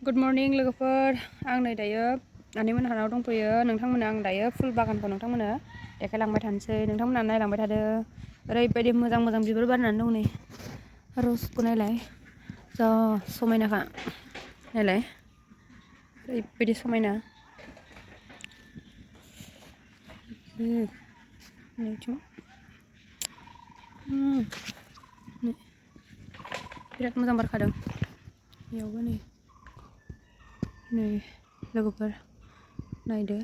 good morning लोगोफोर आं नै दायो आनैमोनहानाव दंफैयो नोंथांमोननो आं दायो फुल बागानखौ नोंथांमोननो देखायलांबाय थानोसै नोंथांमोनहा नायलांबाय थादो ओरैबायदि मोजां मोजां बिबार बारनानै दं नै रसखौ नायलाय जा समायनाखा नायलाय ओरैबायदि समायना नैथिं बिराद मोजां बारखादों बेयावबो नै लोगोफोर नायदो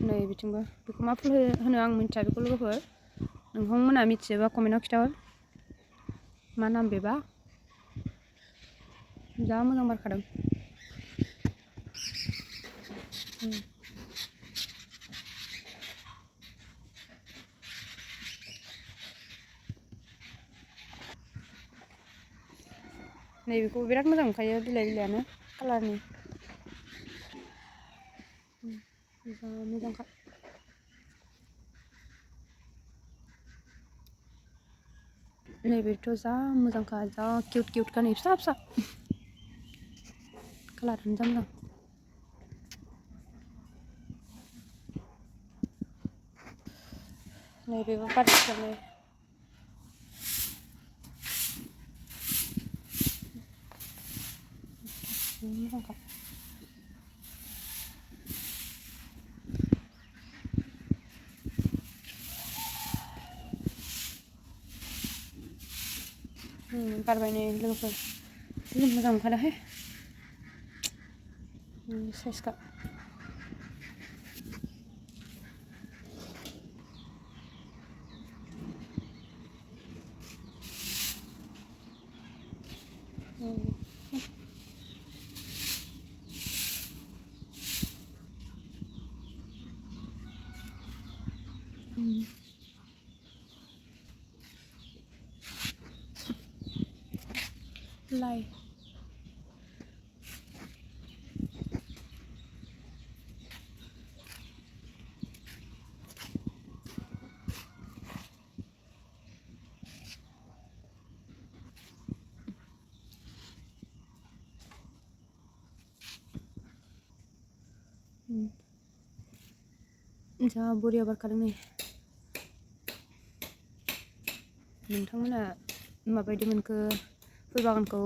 नै बिथिंबो बेखौ मा फुल होनो आं मिन्थिया बेखौ लोगोफोर नोंथांमोनहा मिथियोबा कमेन्टआव खिथाहर मा नाम बेबा जा मोजां बारखादों नैबेखौ बिराद मोजां नुखायो बिलाइयानो कालारनि जा मोजांखा नैबेथ' जा मोजांखा जा किउट नै फिसा फिसा कालारानो जा मोजां नैबेबो बारसिगोन मोजांखा बारबाय नै लोगोफोर जि मोजां मोनखादोंहाय साइजखा लाइ जा बरिया बारखादों नै नोंथांमोना माबायदि मोनखो फुल बागानखौ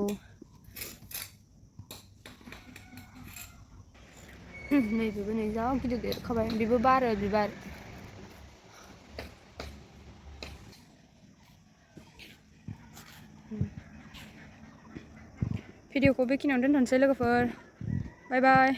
नैबेबो नै जा गिदिर देरखाबाय बेबो बारो बिबार भिडिअखौ बेखिनियावनो दोनथ'नोसै लोगोफोर बाय बाय